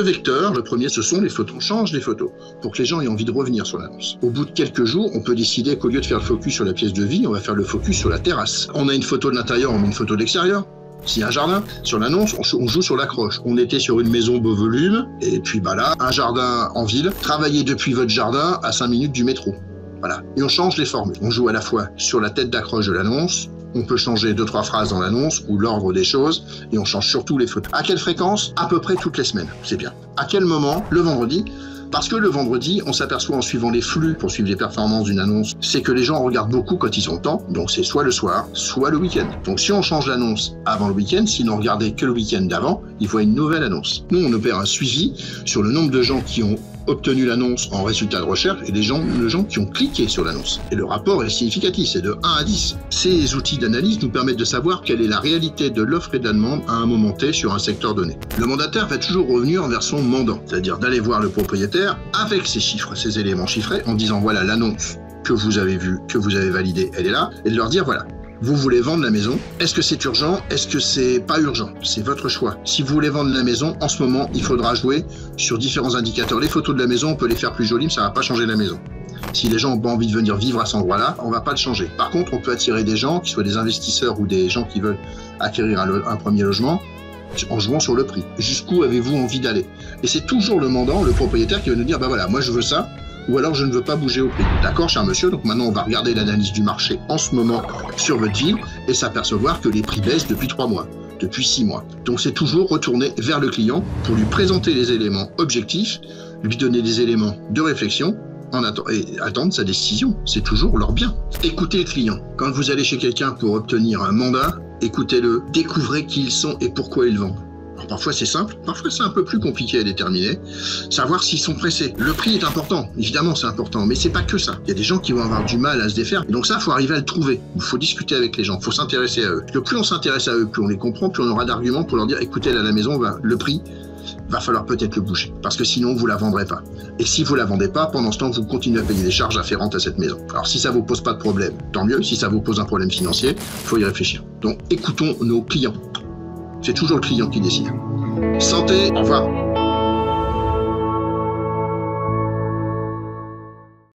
vecteurs. Le premier, ce sont les photos. On change les photos pour que les gens aient envie de revenir sur l'annonce. Au bout de quelques jours, on peut décider qu'au lieu de faire le focus sur la pièce de vie, on va faire le focus sur la terrasse. On a une photo de l'intérieur, on met une photo de l'extérieur. S'il y a un jardin, sur l'annonce, on joue sur l'accroche. On était sur une maison beau volume, et puis bah là, un jardin en ville. Travaillez depuis votre jardin à 5 minutes du métro. Voilà. Et on change les formules. On joue à la fois sur la tête d'accroche de l'annonce, on peut changer 2-3 phrases dans l'annonce ou l'ordre des choses, et on change surtout les photos. À quelle fréquence? À peu près toutes les semaines, c'est bien. À quel moment? Le vendredi. Parce que le vendredi, on s'aperçoit en suivant les flux pour suivre les performances d'une annonce, c'est que les gens regardent beaucoup quand ils ont le temps, donc c'est soit le soir, soit le week-end. Donc si on change l'annonce avant le week-end, s'ils n'ont regardé que le week-end d'avant, ils voient une nouvelle annonce. Nous, on opère un suivi sur le nombre de gens qui ont obtenu l'annonce en résultat de recherche et les gens qui ont cliqué sur l'annonce. Et le rapport est significatif, c'est de 1 à 10. Ces outils d'analyse nous permettent de savoir quelle est la réalité de l'offre et de la demande à un moment T sur un secteur donné. Le mandataire va toujours revenir vers son mandant, c'est-à-dire d'aller voir le propriétaire avec ses chiffres, ses éléments chiffrés, en disant voilà l'annonce que vous avez vue, que vous avez validée, elle est là, et de leur dire voilà. Vous voulez vendre la maison, est-ce que c'est urgent, est-ce que c'est pas urgent? C'est votre choix. Si vous voulez vendre la maison, en ce moment, il faudra jouer sur différents indicateurs. Les photos de la maison, on peut les faire plus jolies, mais ça va pas changer la maison. Si les gens ont pas envie de venir vivre à cet endroit-là, on va pas le changer. Par contre, on peut attirer des gens, qui soient des investisseurs ou des gens qui veulent acquérir un premier logement, en jouant sur le prix. Jusqu'où avez-vous envie d'aller? Et c'est toujours le mandant, le propriétaire qui va nous dire, bah voilà, moi je veux ça, ou alors je ne veux pas bouger au prix. D'accord, cher monsieur, donc maintenant on va regarder l'analyse du marché en ce moment sur votre ville et s'apercevoir que les prix baissent depuis 3 mois, depuis 6 mois. Donc c'est toujours retourner vers le client pour lui présenter les éléments objectifs, lui donner des éléments de réflexion et attendre sa décision. C'est toujours leur bien. Écoutez le client. Quand vous allez chez quelqu'un pour obtenir un mandat, écoutez-le, découvrez qui ils sont et pourquoi ils vendent. Alors parfois c'est simple, parfois c'est un peu plus compliqué à déterminer. Savoir s'ils sont pressés. Le prix est important, évidemment c'est important, mais c'est pas que ça. Il y a des gens qui vont avoir du mal à se défaire. Et donc ça, il faut arriver à le trouver. Il faut discuter avec les gens, il faut s'intéresser à eux. Parce que plus on s'intéresse à eux, plus on les comprend, plus on aura d'arguments pour leur dire écoutez, là, à la maison, le prix, va falloir peut-être le bouger. Parce que sinon, vous la vendrez pas. Et si vous la vendez pas, pendant ce temps, vous continuez à payer des charges afférentes à cette maison. Alors si ça vous pose pas de problème, tant mieux. Si ça vous pose un problème financier, il faut y réfléchir. Donc écoutons nos clients. C'est toujours le client qui décide. Santé, au revoir.